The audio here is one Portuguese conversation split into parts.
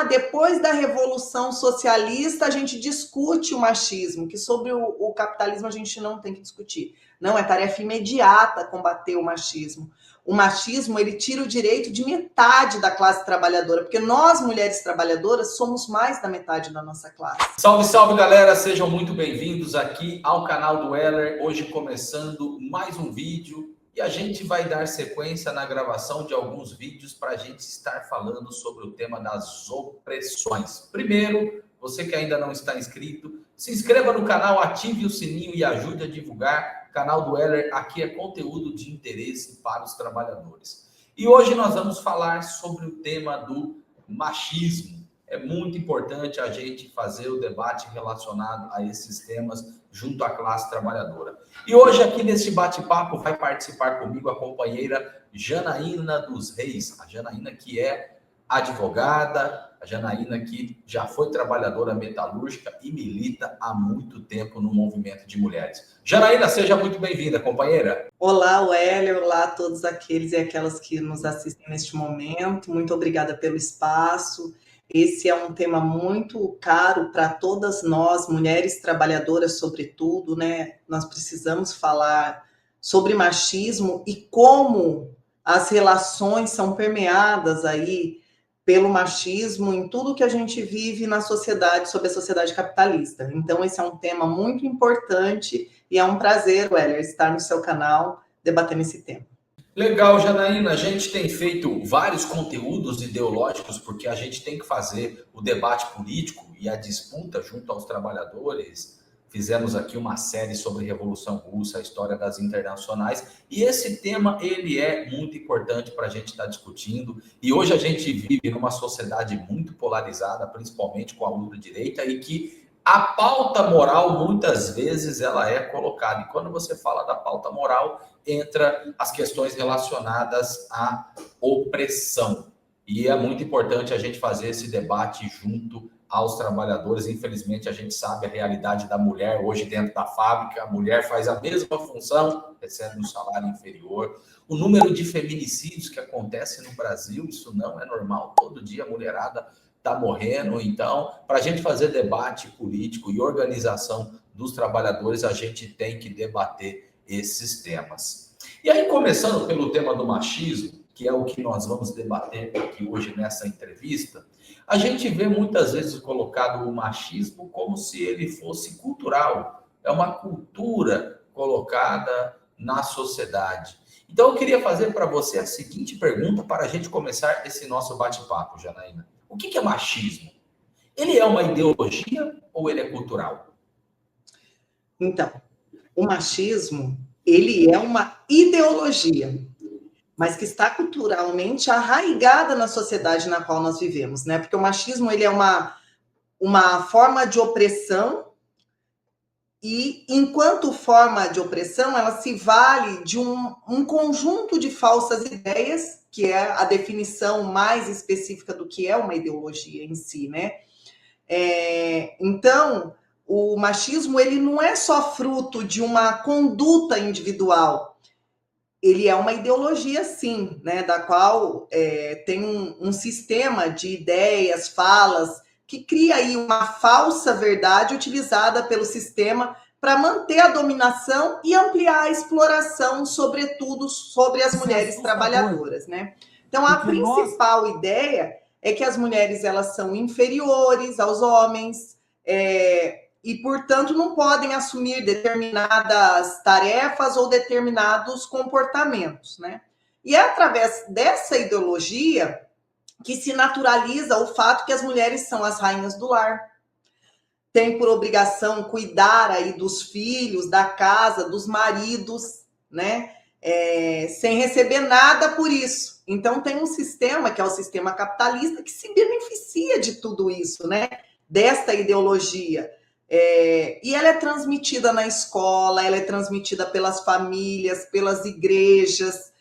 depois da Revolução Socialista a gente discute o machismo, que sobre o capitalismo a gente não tem que discutir. Não, é tarefa imediata combater o machismo. O machismo, ele tira o direito de metade da classe trabalhadora, porque nós, mulheres trabalhadoras, somos mais da metade da nossa classe. Salve, salve, galera! Sejam muito bem-vindos aqui ao canal do Weller. Hoje começando mais um vídeo e a gente vai dar sequência na gravação de alguns vídeos para a gente estar falando sobre o tema das opressões. Primeiro, você que ainda não está inscrito, se inscreva no canal, ative o sininho e ajude a divulgar. O canal do Weller aqui é conteúdo de interesse para os trabalhadores. E hoje nós vamos falar sobre o tema do machismo. É muito importante a gente fazer o debate relacionado a esses temas junto à classe trabalhadora. E hoje aqui nesse bate-papo vai participar comigo a companheira Janaína dos Reis. A Janaína que é advogada, a Janaína que já foi trabalhadora metalúrgica e milita há muito tempo no movimento de mulheres. Janaína, seja muito bem-vinda, companheira. Olá, Weller, olá a todos aqueles e aquelas que nos assistem neste momento. Muito obrigada pelo espaço. Esse é um tema muito caro para todas nós, mulheres trabalhadoras, sobretudo, né? Nós precisamos falar sobre machismo e como as relações são permeadas aí pelo machismo em tudo que a gente vive na sociedade, sobre a sociedade capitalista. Então, esse é um tema muito importante e é um prazer, Weller, estar no seu canal debatendo esse tema. Legal, Janaína. A gente tem feito vários conteúdos ideológicos porque a gente tem que fazer o debate político e a disputa junto aos trabalhadores. Fizemos aqui uma série sobre Revolução Russa, a história das internacionais, e esse tema ele é muito importante para a gente estar discutindo. E hoje a gente vive numa sociedade muito polarizada, principalmente com a ultradireita, e que a pauta moral muitas vezes ela é colocada. E quando você fala da pauta moral, entra as questões relacionadas à opressão. E é muito importante a gente fazer esse debate junto aos trabalhadores. Infelizmente, a gente sabe a realidade da mulher hoje dentro da fábrica. A mulher faz a mesma função, recebe um salário inferior. O número de feminicídios que acontece no Brasil, isso não é normal. Todo dia a mulherada está morrendo. Então, para a gente fazer debate político e organização dos trabalhadores, a gente tem que debater esses temas. E aí, começando pelo tema do machismo, que é o que nós vamos debater aqui hoje nessa entrevista, a gente vê muitas vezes colocado o machismo como se ele fosse cultural. É uma cultura colocada na sociedade. Então, eu queria fazer para você a seguinte pergunta para a gente começar esse nosso bate-papo, Janaína. O que é machismo? Ele é uma ideologia ou ele é cultural? Então, o machismo, ele é uma ideologia, mas que está culturalmente arraigada na sociedade na qual nós vivemos, né? Porque o machismo, ele é uma forma de opressão e, enquanto forma de opressão, ela se vale de um conjunto de falsas ideias, que é a definição mais específica do que é uma ideologia em si, né? Então, o machismo, ele não é só fruto de uma conduta individual, ele é uma ideologia, sim, né, da qual tem um sistema de ideias, falas, que cria aí uma falsa verdade utilizada pelo sistema para manter a dominação e ampliar a exploração, sobretudo sobre as mulheres trabalhadoras, né? Então, a principal ideia é que as mulheres elas são inferiores aos homens, e, portanto, não podem assumir determinadas tarefas ou determinados comportamentos, né? E é através dessa ideologia que se naturaliza o fato que as mulheres são as rainhas do lar, têm por obrigação cuidar aí dos filhos, da casa, dos maridos, né? Sem receber nada por isso. Então, tem um sistema, que é o sistema capitalista, que se beneficia de tudo isso, né? Desta ideologia. E ela é transmitida na escola, ela é transmitida pelas famílias, pelas igrejas.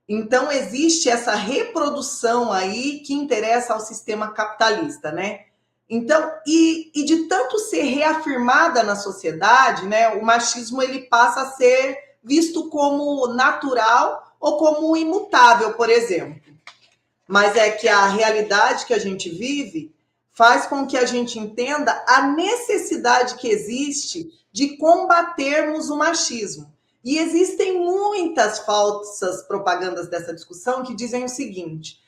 Então, existe essa reprodução aí que interessa ao sistema capitalista, né? Então, e de tanto ser reafirmada na sociedade, né, o machismo ele passa a ser visto como natural ou como imutável, por exemplo. Mas é que a realidade que a gente vive faz com que a gente entenda a necessidade que existe de combatermos o machismo. E existem muitas falsas propagandas dessa discussão que dizem o seguinte: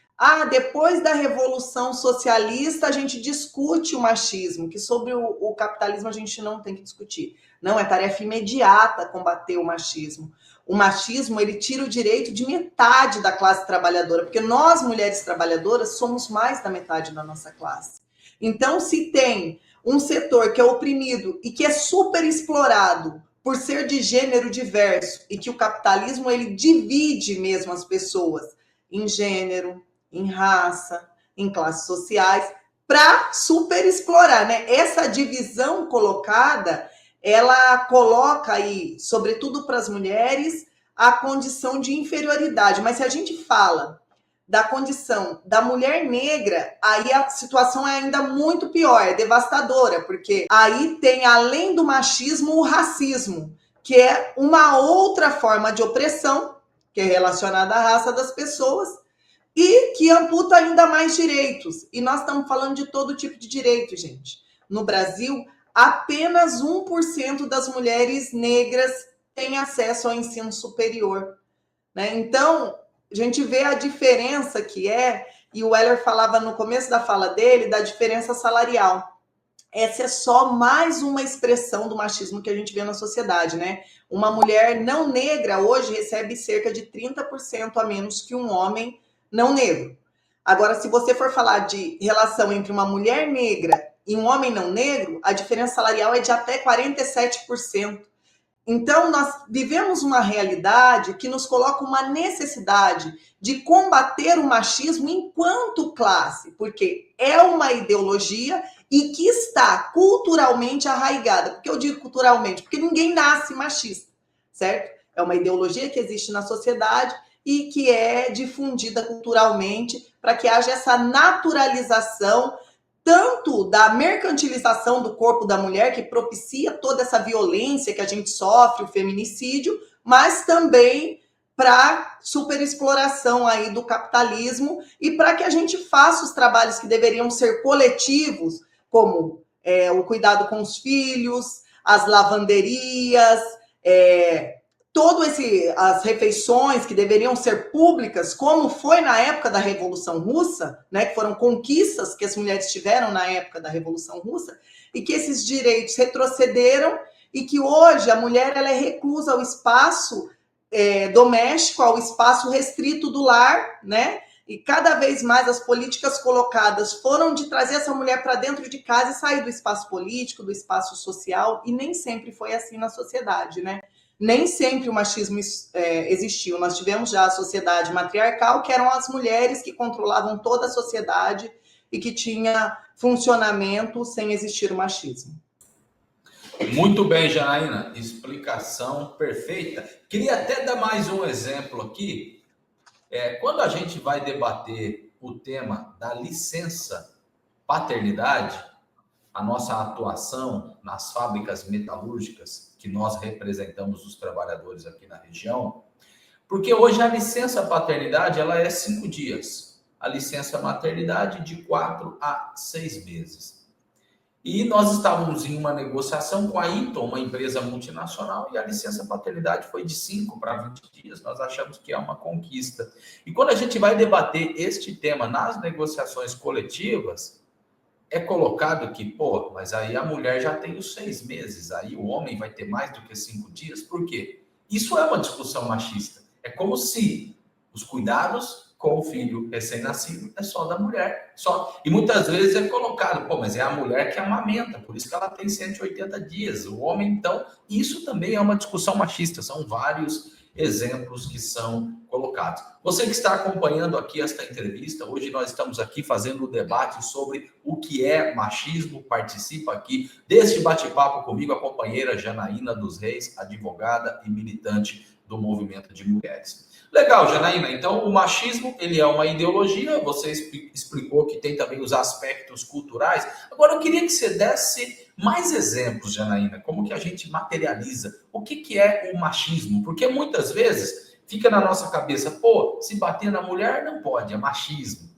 depois da Revolução Socialista a gente discute o machismo, que sobre o capitalismo a gente não tem que discutir. Não, é tarefa imediata combater o machismo. O machismo, ele tira o direito de metade da classe trabalhadora, porque nós, mulheres trabalhadoras, somos mais da metade da nossa classe. Então, se tem um setor que é oprimido e que é super explorado por ser de gênero diverso, e que o capitalismo, ele divide mesmo as pessoas em gênero, em raça, em classes sociais, para super explorar, né? Essa divisão colocada, ela coloca aí, sobretudo para as mulheres, a condição de inferioridade. Mas se a gente fala da condição da mulher negra, aí a situação é ainda muito pior, é devastadora, porque aí tem, além do machismo, o racismo, que é uma outra forma de opressão, que é relacionada à raça das pessoas, e que amputa ainda mais direitos. E nós estamos falando de todo tipo de direito, gente. No Brasil, apenas 1% das mulheres negras têm acesso ao ensino superior, né? Então, a gente vê a diferença que é, e o Weller falava no começo da fala dele, da diferença salarial. Essa é só mais uma expressão do machismo que a gente vê na sociedade, né? Uma mulher não negra hoje recebe cerca de 30% a menos que um homem não negro. Agora, se você for falar de relação entre uma mulher negra e um homem não negro, a diferença salarial é de até 47%. Então, nós vivemos uma realidade que nos coloca uma necessidade de combater o machismo enquanto classe, porque é uma ideologia e que está culturalmente arraigada. Por que eu digo culturalmente? Porque ninguém nasce machista, certo? É uma ideologia que existe na sociedade e que é difundida culturalmente para que haja essa naturalização tanto da mercantilização do corpo da mulher, que propicia toda essa violência que a gente sofre, o feminicídio, mas também para superexploração aí do capitalismo e para que a gente faça os trabalhos que deveriam ser coletivos, como o cuidado com os filhos, as lavanderias, as refeições que deveriam ser públicas, como foi na época da Revolução Russa, né, que foram conquistas que as mulheres tiveram na época da Revolução Russa, e que esses direitos retrocederam e que hoje a mulher ela é reclusa ao espaço doméstico, ao espaço restrito do lar, né? E cada vez mais as políticas colocadas foram de trazer essa mulher para dentro de casa e sair do espaço político, do espaço social, e nem sempre foi assim na sociedade, né? Nem sempre o machismo existiu. Nós tivemos já a sociedade matriarcal, que eram as mulheres que controlavam toda a sociedade e que tinha funcionamento sem existir o machismo. Muito bem, Janaína. Explicação perfeita. Queria até dar mais um exemplo aqui. Quando a gente vai debater o tema da licença paternidade, a nossa atuação nas fábricas metalúrgicas, que nós representamos os trabalhadores aqui na região, porque hoje a licença paternidade ela é 5 dias, a licença maternidade de 4 a 6 meses. E nós estávamos em uma negociação com a Eaton, uma empresa multinacional, e a licença paternidade foi de 5 para 20 dias. Nós achamos que é uma conquista. E quando a gente vai debater este tema nas negociações coletivas, é colocado que, mas aí a mulher já tem os 6 meses, aí o homem vai ter mais do que 5 dias. Por quê? Isso é uma discussão machista. É como se os cuidados com o filho recém-nascido é só da mulher. Só. E muitas vezes é colocado, mas é a mulher que amamenta, por isso que ela tem 180 dias. O homem, então, isso também é uma discussão machista. São vários exemplos que são colocados. Você que está acompanhando aqui esta entrevista, hoje nós estamos aqui fazendo o debate sobre o que é machismo. Participa aqui deste bate-papo comigo a companheira Janaína dos Reis, advogada e militante do movimento de mulheres. Legal, Janaína. Então, o machismo, ele é uma ideologia. Você explicou que tem também os aspectos culturais. Agora, eu queria que você desse mais exemplos, Janaína. Como que a gente materializa? O que é o machismo? Porque muitas vezes fica na nossa cabeça, se bater na mulher não pode, é machismo.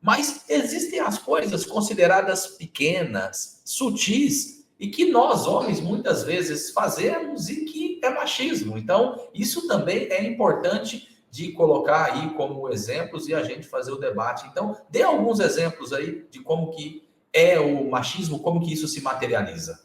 Mas existem as coisas consideradas pequenas, sutis, e que nós, homens, muitas vezes fazemos e que é machismo. Então, isso também é importante de colocar aí como exemplos e a gente fazer o debate. Então, dê alguns exemplos aí de como que é o machismo, como que isso se materializa.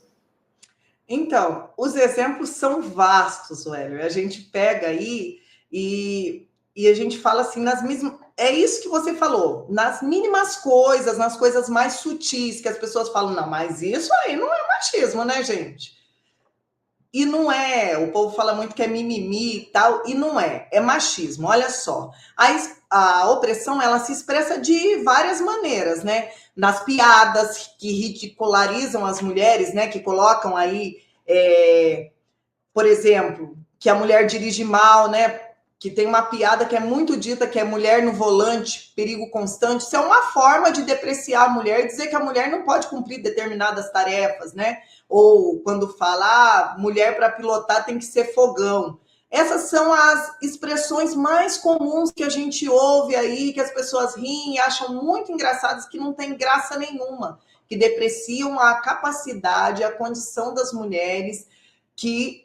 Então, os exemplos são vastos, Wélio. A gente pega aí e a gente fala assim, nas mesmas. É isso que você falou, nas mínimas coisas, nas coisas mais sutis, que as pessoas falam, não, mas isso aí não é machismo, né, gente? E não é, o povo fala muito que é mimimi e tal, e não é, é machismo. Olha só, a opressão ela se expressa de várias maneiras, né? Nas piadas que ridicularizam as mulheres, né? Que colocam aí, por exemplo, que a mulher dirige mal, né? Que tem uma piada que é muito dita, que é mulher no volante, perigo constante. Isso é uma forma de depreciar a mulher e dizer que a mulher não pode cumprir determinadas tarefas, né? Ou quando fala, mulher para pilotar tem que ser fogão. Essas são as expressões mais comuns que a gente ouve aí, que as pessoas riem e acham muito engraçadas, que não tem graça nenhuma, que depreciam a capacidade, a condição das mulheres, que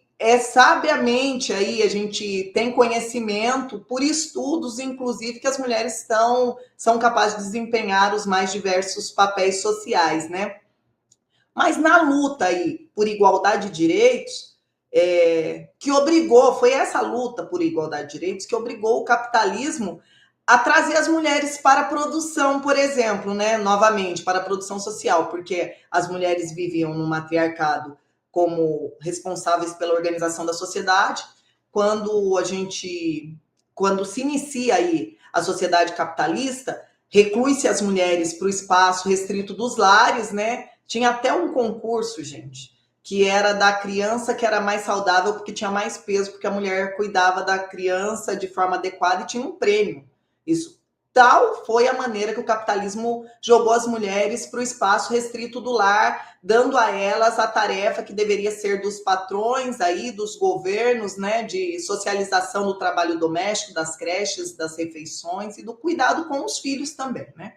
sabiamente aí a gente tem conhecimento por estudos, inclusive, que as mulheres são capazes de desempenhar os mais diversos papéis sociais, né? Mas na luta aí por igualdade de direitos, foi essa luta por igualdade de direitos que obrigou o capitalismo a trazer as mulheres para a produção, por exemplo, né? Novamente, para a produção social, porque as mulheres viviam no matriarcado como responsáveis pela organização da sociedade. Quando se inicia aí a sociedade capitalista, reclui-se as mulheres para o espaço restrito dos lares, né? Tinha até um concurso, gente, que era da criança que era mais saudável porque tinha mais peso, porque a mulher cuidava da criança de forma adequada e tinha um prêmio. Isso. Tal foi a maneira que o capitalismo jogou as mulheres para o espaço restrito do lar, dando a elas a tarefa que deveria ser dos patrões aí, dos governos, né, de socialização do trabalho doméstico, das creches, das refeições e do cuidado com os filhos também, né?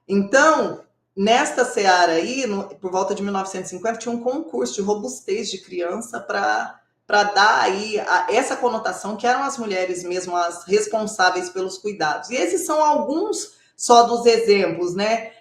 Então, nesta seara aí, por volta de 1950, tinha um concurso de robustez de criança para dar aí essa conotação que eram as mulheres mesmo as responsáveis pelos cuidados. E esses são alguns só dos exemplos, né,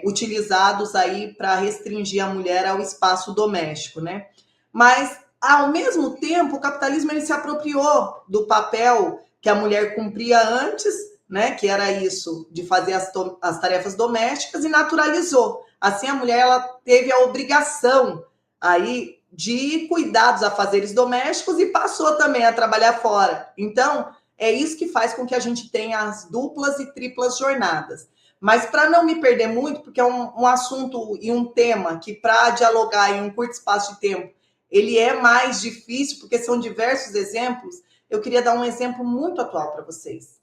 utilizados aí para restringir a mulher ao espaço doméstico, né? Mas, ao mesmo tempo, o capitalismo ele se apropriou do papel que a mulher cumpria antes, né, que era isso, de fazer as tarefas domésticas, e naturalizou. Assim, a mulher ela teve a obrigação aí de cuidar dos afazeres domésticos e passou também a trabalhar fora. Então, é isso que faz com que a gente tenha as duplas e triplas jornadas. Mas para não me perder muito, porque é um assunto e um tema que para dialogar em um curto espaço de tempo, ele é mais difícil, porque são diversos exemplos, eu queria dar um exemplo muito atual para vocês,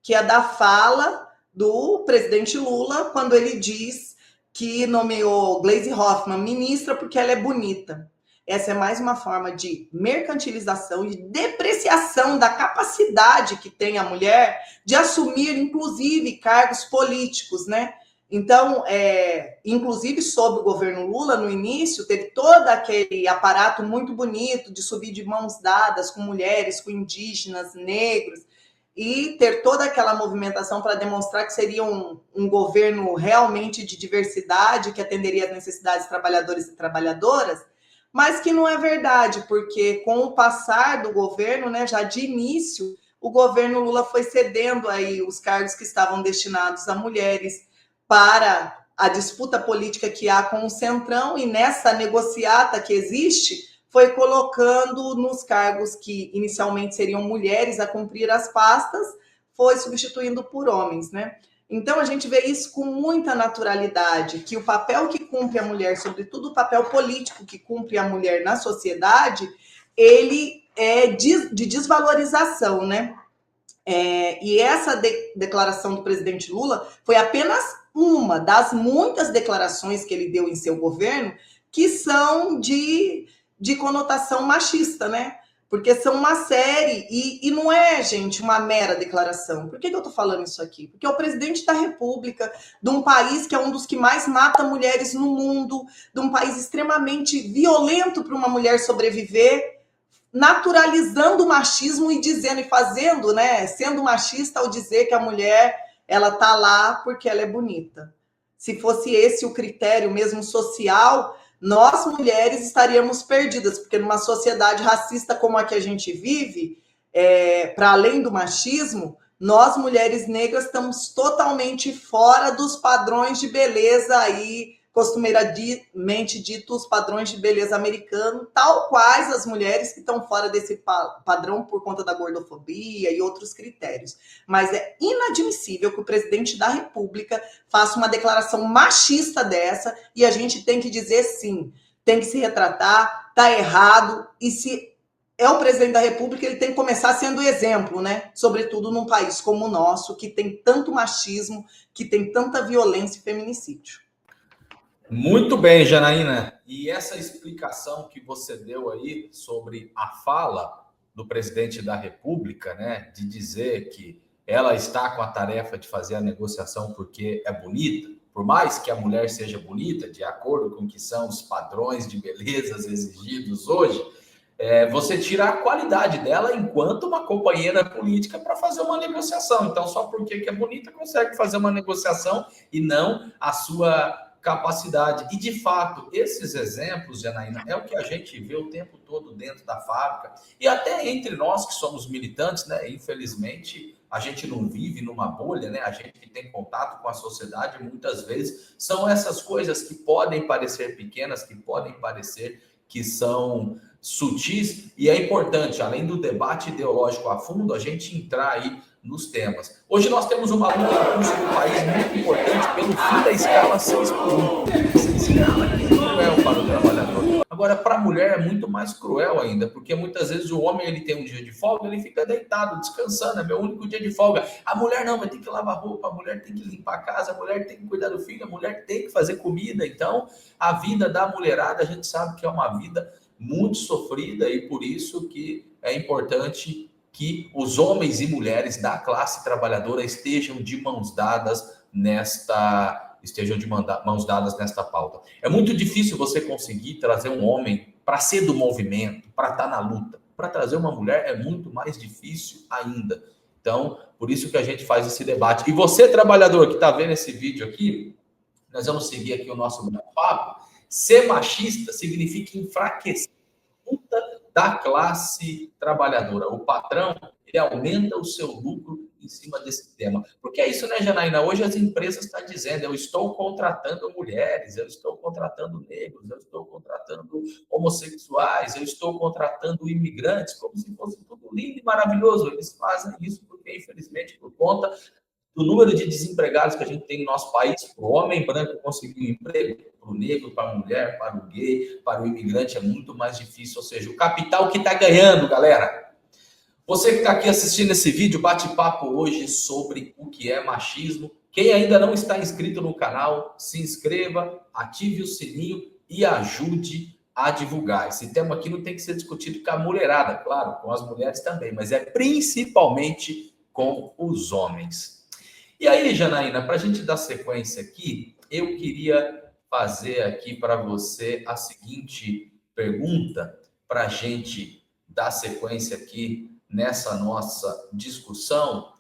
que é da fala do presidente Lula, quando ele diz que nomeou Gleisi Hoffmann ministra porque ela é bonita. Essa é mais uma forma de mercantilização e depreciação da capacidade que tem a mulher de assumir, inclusive, cargos políticos, né? Então, inclusive sob o governo Lula, no início, teve todo aquele aparato muito bonito de subir de mãos dadas com mulheres, com indígenas, negros, e ter toda aquela movimentação para demonstrar que seria um governo realmente de diversidade, que atenderia às necessidades de trabalhadores e trabalhadoras, mas que não é verdade, porque com o passar do governo, né, já de início, o governo Lula foi cedendo aí os cargos que estavam destinados a mulheres para a disputa política que há com o Centrão, e nessa negociata que existe, foi colocando nos cargos que inicialmente seriam mulheres a cumprir as pastas, foi substituindo por homens, né? Então a gente vê isso com muita naturalidade, que o papel que cumpre a mulher, sobretudo o papel político que cumpre a mulher na sociedade, ele é de desvalorização, né? E essa declaração do presidente Lula foi apenas uma das muitas declarações que ele deu em seu governo que são de conotação machista, né? porque são uma série, e não é, gente, uma mera declaração. Por que eu estou falando isso aqui? Porque é o presidente da República, de um país que é um dos que mais mata mulheres no mundo, de um país extremamente violento para uma mulher sobreviver, naturalizando o machismo e dizendo e fazendo, né, sendo machista ao dizer que a mulher ela tá lá porque ela é bonita. Se fosse esse o critério mesmo social, nós mulheres estaríamos perdidas, porque numa sociedade racista como a que a gente vive, para além do machismo, nós mulheres negras estamos totalmente fora dos padrões de beleza aí costumeiramente ditos padrões de beleza americano, tal quais as mulheres que estão fora desse padrão por conta da gordofobia e outros critérios. Mas é inadmissível que o presidente da República faça uma declaração machista dessa, e a gente tem que dizer sim, tem que se retratar, tá errado, e se é o presidente da República, ele tem que começar sendo exemplo, né? Sobretudo num país como o nosso, que tem tanto machismo, que tem tanta violência e feminicídio. Muito bem, Janaína. E essa explicação que você deu aí sobre a fala do presidente da República, né, de dizer que ela está com a tarefa de fazer a negociação porque é bonita, por mais que a mulher seja bonita, de acordo com o que são os padrões de belezas exigidos hoje, você tira a qualidade dela enquanto uma companheira política para fazer uma negociação. Então, só porque é bonita consegue fazer uma negociação e não a sua capacidade. E, de fato, esses exemplos, Janaína, é o que a gente vê o tempo todo dentro da fábrica. E até entre nós que somos militantes, né? Infelizmente, a gente não vive numa bolha, né? A gente que tem contato com a sociedade, muitas vezes, são essas coisas que podem parecer pequenas, que podem parecer que são sutis, e é importante, além do debate ideológico a fundo, a gente entrar aí nos temas. Hoje nós temos uma luta em curso no país muito importante pelo fim da escala 6x1. Essa escala que é cruel para o trabalhador. Agora, para a mulher é muito mais cruel ainda, porque muitas vezes o homem ele tem um dia de folga, ele fica deitado, descansando, é meu único dia de folga. A mulher não, vai ter que lavar roupa, a mulher tem que limpar a casa, a mulher tem que cuidar do filho, a mulher tem que fazer comida. Então, a vida da mulherada, a gente sabe que é uma vida muito sofrida, e por isso que é importante que os homens e mulheres da classe trabalhadora estejam de mãos dadas nesta pauta. É muito difícil você conseguir trazer um homem para ser do movimento, para estar na luta. Para trazer uma mulher é muito mais difícil ainda. Então, por isso que a gente faz esse debate. E você, trabalhador, que está vendo esse vídeo aqui, nós vamos seguir aqui o nosso bate-papo. Ser machista significa enfraquecer a luta da classe trabalhadora. O patrão, ele aumenta o seu lucro em cima desse tema. Porque é isso, né, Janaína? Hoje as empresas estão dizendo, eu estou contratando mulheres, eu estou contratando negros, eu estou contratando homossexuais, eu estou contratando imigrantes, como se fosse tudo lindo e maravilhoso. Eles fazem isso porque, infelizmente, por conta do número de desempregados que a gente tem no nosso país, para o homem branco conseguir um emprego, para o negro, para a mulher, para o gay, para o imigrante, é muito mais difícil. Ou seja, o capital que está ganhando, galera. Você que está aqui assistindo esse vídeo, bate-papo hoje sobre o que é machismo. Quem ainda não está inscrito no canal, se inscreva, ative o sininho e ajude a divulgar. Esse tema aqui não tem que ser discutido com a mulherada, claro, com as mulheres também, mas é principalmente com os homens. E aí, Janaína, para a gente dar sequência aqui, eu queria fazer aqui para você a seguinte pergunta, para a gente dar sequência aqui nessa nossa discussão,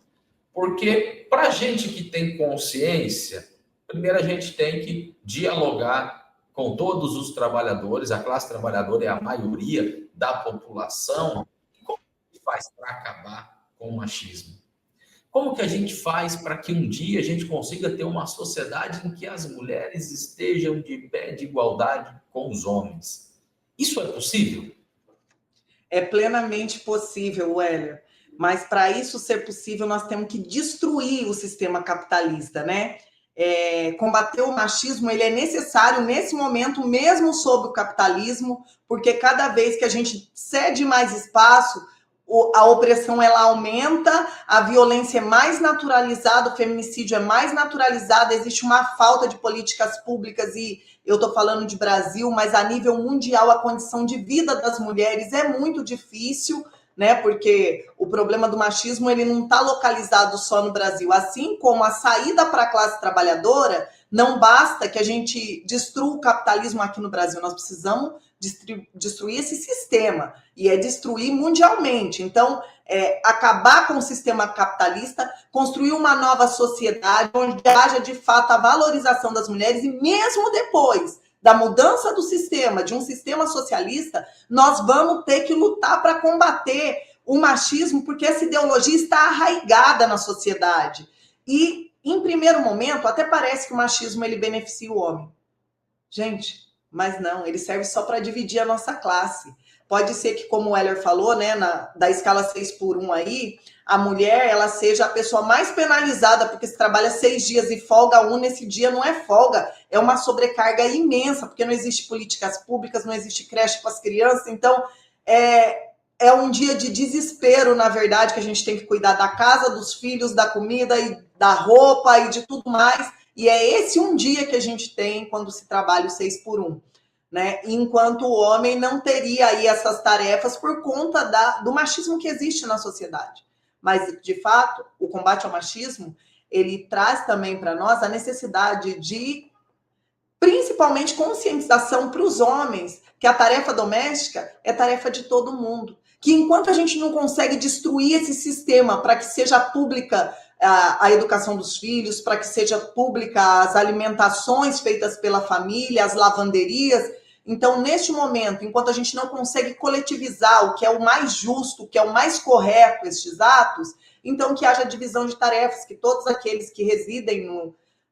porque para a gente que tem consciência, primeiro a gente tem que dialogar com todos os trabalhadores, a classe trabalhadora é a maioria da população. Como que faz para acabar com o machismo? Como que a gente faz para que um dia a gente consiga ter uma sociedade em que as mulheres estejam de pé de igualdade com os homens? Isso é possível? É plenamente possível, Wélia. Mas para isso ser possível, nós temos que destruir o sistema capitalista, né? Combater o machismo, ele é necessário nesse momento, mesmo sob o capitalismo, porque cada vez que a gente cede mais espaço, a opressão ela aumenta, a violência é mais naturalizada, o feminicídio é mais naturalizado, existe uma falta de políticas públicas, e eu estou falando de Brasil, mas a nível mundial a condição de vida das mulheres é muito difícil, né? Porque o problema do machismo ele não está localizado só no Brasil, assim como a saída para a classe trabalhadora, não basta que a gente destrua o capitalismo aqui no Brasil, nós precisamos destruir esse sistema, e é destruir mundialmente. Então, acabar com o sistema capitalista, construir uma nova sociedade onde haja de fato a valorização das mulheres, e mesmo depois da mudança do sistema, de um sistema socialista, nós vamos ter que lutar para combater o machismo, porque essa ideologia está arraigada na sociedade. E, em primeiro momento, até parece que o machismo ele beneficia o homem. Gente, mas não, ele serve só para dividir a nossa classe. Pode ser que, como o Heller falou, né, da escala 6x1 aí, a mulher ela seja a pessoa mais penalizada, porque se trabalha 6 dias e folga um, nesse dia não é folga, é uma sobrecarga imensa, porque não existe políticas públicas, não existe creche para as crianças, então é um dia de desespero, na verdade, que a gente tem que cuidar da casa, dos filhos, da comida e da roupa e de tudo mais. E é esse um dia que a gente tem quando se trabalha o 6x1, né? Enquanto o homem não teria aí essas tarefas por conta do machismo que existe na sociedade. Mas, de fato, o combate ao machismo, ele traz também para nós a necessidade de, principalmente, conscientização para os homens, que a tarefa doméstica é tarefa de todo mundo. Que enquanto a gente não consegue destruir esse sistema para que seja pública a educação dos filhos, para que seja pública as alimentações feitas pela família, as lavanderias. Então, neste momento, enquanto a gente não consegue coletivizar o que é o mais justo, o que é o mais correto, estes atos, então que haja divisão de tarefas, que todos aqueles que residem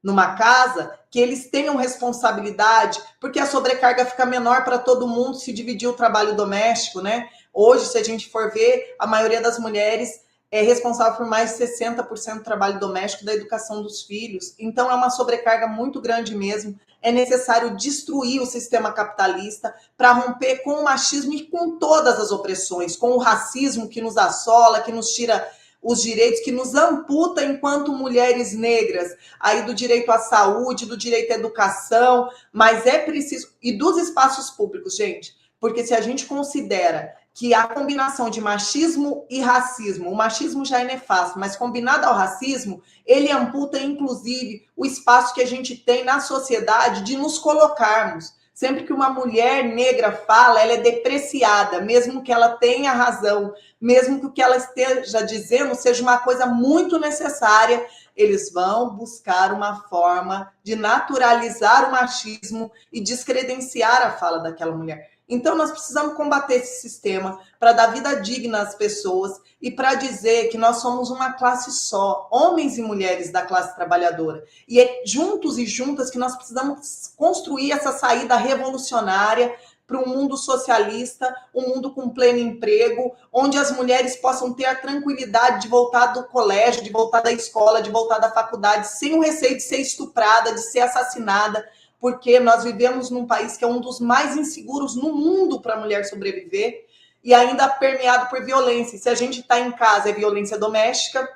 numa casa, que eles tenham responsabilidade, porque a sobrecarga fica menor para todo mundo se dividir o trabalho doméstico, né? Hoje, se a gente for ver, a maioria das mulheres é responsável por mais de 60% do trabalho doméstico da educação dos filhos. Então, é uma sobrecarga muito grande mesmo. É necessário destruir o sistema capitalista para romper com o machismo e com todas as opressões, com o racismo que nos assola, que nos tira os direitos, que nos amputa enquanto mulheres negras, aí do direito à saúde, do direito à educação, mas é preciso... E dos espaços públicos, gente, porque se a gente considera que a combinação de machismo e racismo, o machismo já é nefasto, mas combinado ao racismo, ele amputa, inclusive, o espaço que a gente tem na sociedade de nos colocarmos. Sempre que uma mulher negra fala, ela é depreciada, mesmo que ela tenha razão, mesmo que o que ela esteja dizendo seja uma coisa muito necessária, eles vão buscar uma forma de naturalizar o machismo e descredenciar a fala daquela mulher. Então, nós precisamos combater esse sistema para dar vida digna às pessoas e para dizer que nós somos uma classe só, homens e mulheres da classe trabalhadora. E é juntos e juntas que nós precisamos construir essa saída revolucionária para um mundo socialista, um mundo com pleno emprego, onde as mulheres possam ter a tranquilidade de voltar do colégio, de voltar da escola, de voltar da faculdade, sem o receio de ser estuprada, de ser assassinada, porque nós vivemos num país que é um dos mais inseguros no mundo para a mulher sobreviver, e ainda permeado por violência. Se a gente está em casa, é violência doméstica.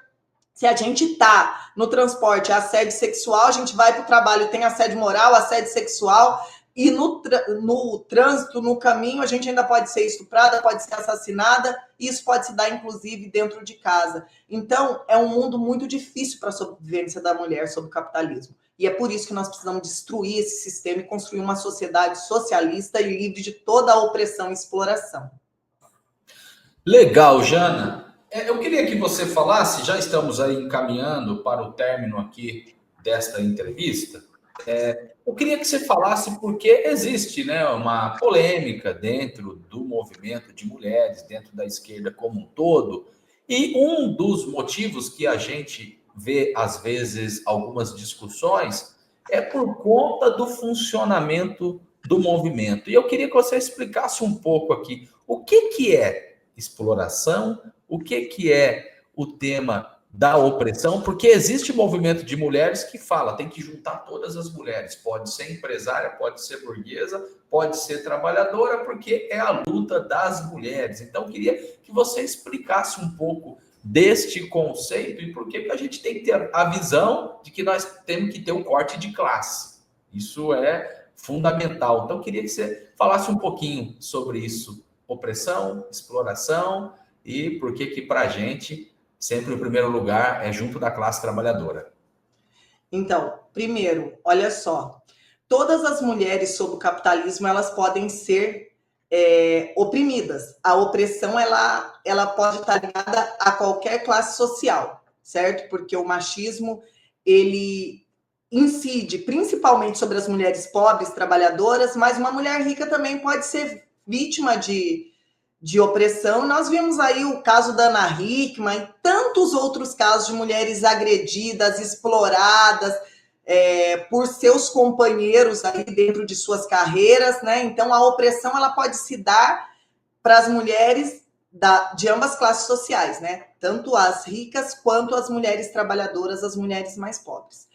Se a gente está no transporte, é assédio sexual. A gente vai para o trabalho, tem assédio moral, assédio sexual. E no trânsito, no caminho, a gente ainda pode ser estuprada, pode ser assassinada. Isso pode se dar, inclusive, dentro de casa. Então, é um mundo muito difícil para a sobrevivência da mulher sob o capitalismo. E é por isso que nós precisamos destruir esse sistema e construir uma sociedade socialista e livre de toda a opressão e exploração. Legal, Jana. Eu queria que você falasse, já estamos aí encaminhando para o término aqui desta entrevista. Eu queria que você falasse porque existe, né, uma polêmica dentro do movimento de mulheres, dentro da esquerda como um todo, e um dos motivos que a gente vê, às vezes, algumas discussões é por conta do funcionamento do movimento. E eu queria que você explicasse um pouco aqui o que é exploração, o que é o tema da opressão, porque existe movimento de mulheres que fala, tem que juntar todas as mulheres, pode ser empresária, pode ser burguesa, pode ser trabalhadora, porque é a luta das mulheres. Então, eu queria que você explicasse um pouco deste conceito e por que a gente tem que ter a visão de que nós temos que ter um corte de classe. Isso é fundamental. Então, eu queria que você falasse um pouquinho sobre isso, opressão, exploração, e por que para a gente sempre o primeiro lugar é junto da classe trabalhadora. Então, primeiro, olha só, todas as mulheres sob o capitalismo elas podem ser oprimidas. A opressão ela pode estar ligada a qualquer classe social, certo? Porque o machismo ele incide principalmente sobre as mulheres pobres, trabalhadoras, mas uma mulher rica também pode ser vítima de opressão. Nós vimos aí o caso da Ana Hickman e tantos outros casos de mulheres agredidas, exploradas por seus companheiros aí dentro de suas carreiras, né? Então a opressão ela pode se dar para as mulheres de ambas classes sociais, né? Tanto as ricas quanto as mulheres trabalhadoras, as mulheres mais pobres.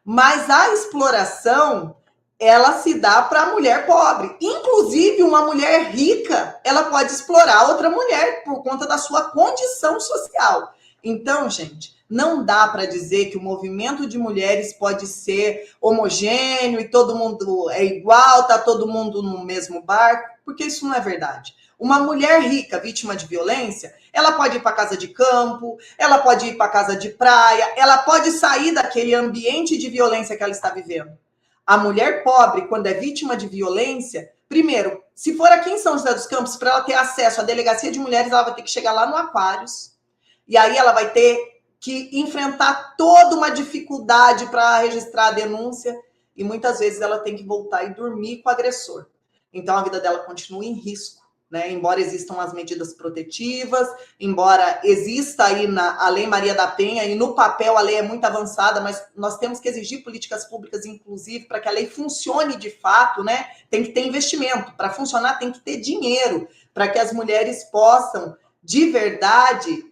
Mas a exploração ela se dá para a mulher pobre. Inclusive, uma mulher rica, ela pode explorar outra mulher por conta da sua condição social. Então, gente, não dá para dizer que o movimento de mulheres pode ser homogêneo e todo mundo é igual, tá todo mundo no mesmo barco, porque isso não é verdade. Uma mulher rica, vítima de violência, ela pode ir para casa de campo, ela pode ir para casa de praia, ela pode sair daquele ambiente de violência que ela está vivendo. A mulher pobre, quando é vítima de violência, primeiro, se for aqui em São José dos Campos, para ela ter acesso à delegacia de mulheres, ela vai ter que chegar lá no Aquários. E aí ela vai ter que enfrentar toda uma dificuldade para registrar a denúncia. E muitas vezes ela tem que voltar e dormir com o agressor. Então a vida dela continua em risco. Né? Embora existam as medidas protetivas, embora exista aí a Lei Maria da Penha, e no papel a lei é muito avançada, mas nós temos que exigir políticas públicas, inclusive, para que a lei funcione de fato, né? Tem que ter investimento. Para funcionar, tem que ter dinheiro, para que as mulheres possam, de verdade,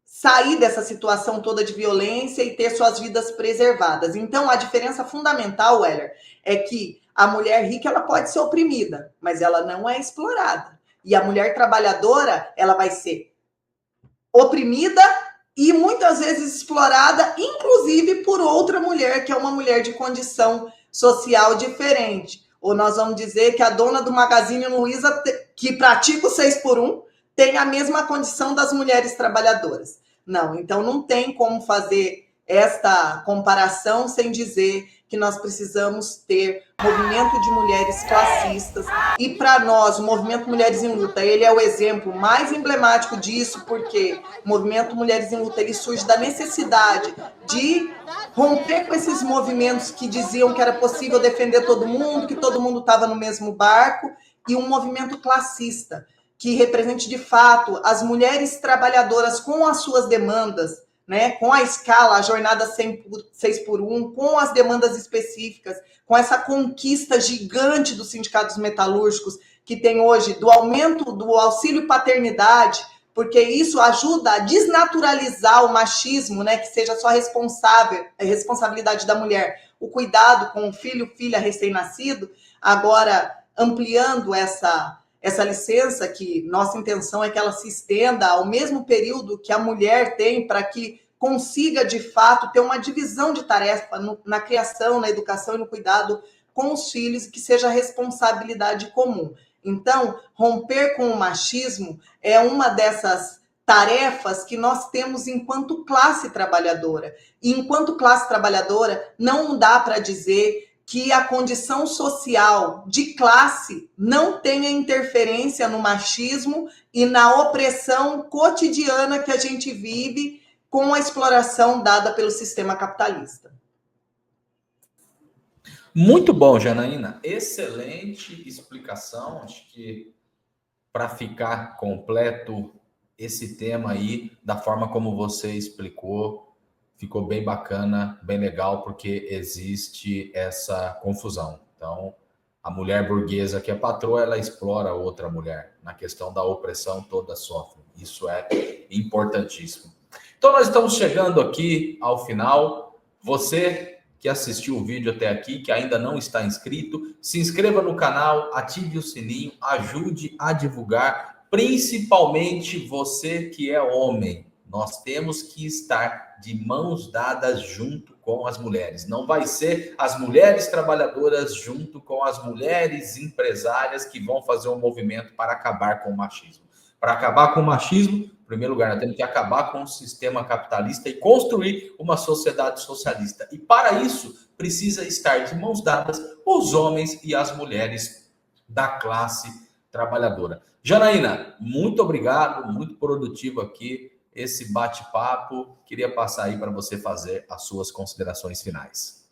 sair dessa situação toda de violência e ter suas vidas preservadas. Então, a diferença fundamental, Weller, é que a mulher rica ela pode ser oprimida, mas ela não é explorada. E a mulher trabalhadora, ela vai ser oprimida e muitas vezes explorada, inclusive por outra mulher, que é uma mulher de condição social diferente. Ou nós vamos dizer que a dona do Magazine Luiza, que pratica o 6x1, tem a mesma condição das mulheres trabalhadoras. Não, então não tem como fazer esta comparação sem dizer que nós precisamos ter movimento de mulheres classistas. E para nós, o movimento Mulheres em Luta, ele é o exemplo mais emblemático disso, porque o movimento Mulheres em Luta, ele surge da necessidade de romper com esses movimentos que diziam que era possível defender todo mundo, que todo mundo estava no mesmo barco, e um movimento classista, que represente de fato as mulheres trabalhadoras com as suas demandas, né, com a escala, a jornada 6x1, com as demandas específicas, com essa conquista gigante dos sindicatos metalúrgicos que tem hoje, do aumento do auxílio paternidade, porque isso ajuda a desnaturalizar o machismo, né, que seja só responsabilidade da mulher, o cuidado com o filho, filha recém-nascido, agora ampliando essa licença, que nossa intenção é que ela se estenda ao mesmo período que a mulher tem, para que consiga, de fato, ter uma divisão de tarefa na criação, na educação e no cuidado com os filhos, que seja responsabilidade comum. Então, romper com o machismo é uma dessas tarefas que nós temos enquanto classe trabalhadora. E enquanto classe trabalhadora, não dá para dizer que a condição social de classe não tenha interferência no machismo e na opressão cotidiana que a gente vive com a exploração dada pelo sistema capitalista. Muito bom, Janaína. Excelente explicação. Acho que para ficar completo esse tema aí, da forma como você explicou, ficou bem bacana, bem legal, porque existe essa confusão. Então, a mulher burguesa que é patroa, ela explora outra mulher. Na questão da opressão, todas sofrem. Isso é importantíssimo. Então, nós estamos chegando aqui ao final. Você que assistiu o vídeo até aqui, que ainda não está inscrito, se inscreva no canal, ative o sininho, ajude a divulgar, principalmente você que é homem. Nós temos que estar de mãos dadas junto com as mulheres. Não vai ser as mulheres trabalhadoras junto com as mulheres empresárias que vão fazer um movimento para acabar com o machismo. Para acabar com o machismo, em primeiro lugar, nós temos que acabar com o sistema capitalista e construir uma sociedade socialista. E para isso, precisa estar de mãos dadas os homens e as mulheres da classe trabalhadora. Janaína, muito obrigado, muito produtivo aqui esse bate-papo. Queria passar aí para você fazer as suas considerações finais.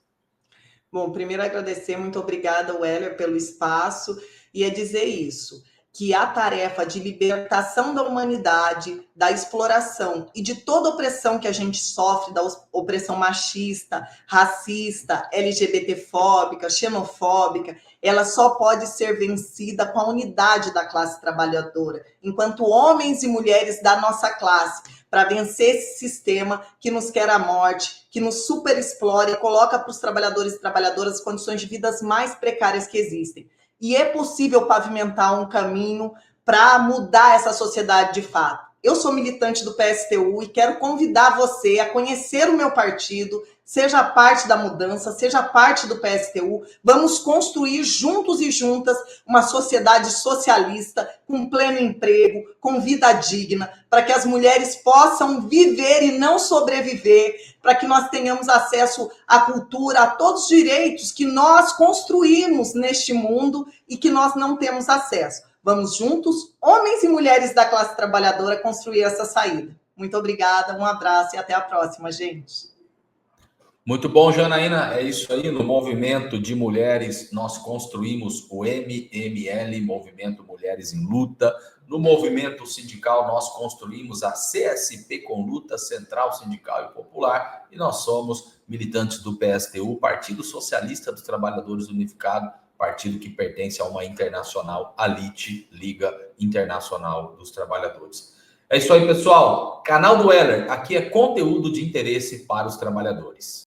Bom, primeiro agradecer, muito obrigada, Weller, pelo espaço, e dizer isso, que a tarefa de libertação da humanidade, da exploração e de toda opressão que a gente sofre, da opressão machista, racista, LGBTfóbica, xenofóbica, ela só pode ser vencida com a unidade da classe trabalhadora, enquanto homens e mulheres da nossa classe, para vencer esse sistema que nos quer a morte, que nos superexplora e coloca para os trabalhadores e trabalhadoras condições de vidas mais precárias que existem. E é possível pavimentar um caminho para mudar essa sociedade de fato. Eu sou militante do PSTU e quero convidar você a conhecer o meu partido, seja parte da mudança, seja parte do PSTU. Vamos construir juntos e juntas uma sociedade socialista, com pleno emprego, com vida digna, para que as mulheres possam viver e não sobreviver, para que nós tenhamos acesso à cultura, a todos os direitos que nós construímos neste mundo e que nós não temos acesso. Vamos juntos, homens e mulheres da classe trabalhadora, construir essa saída. Muito obrigada, um abraço e até a próxima, gente. Muito bom, Janaína. É isso aí. No movimento de mulheres, nós construímos o MML, Movimento Mulheres em Luta. No movimento sindical, nós construímos a CSP com Luta, Central Sindical e Popular. E nós somos militantes do PSTU, Partido Socialista dos Trabalhadores Unificado, partido que pertence a uma internacional, a LIT, Liga Internacional dos Trabalhadores. É isso aí, pessoal. Canal do Weller. Aqui é conteúdo de interesse para os trabalhadores.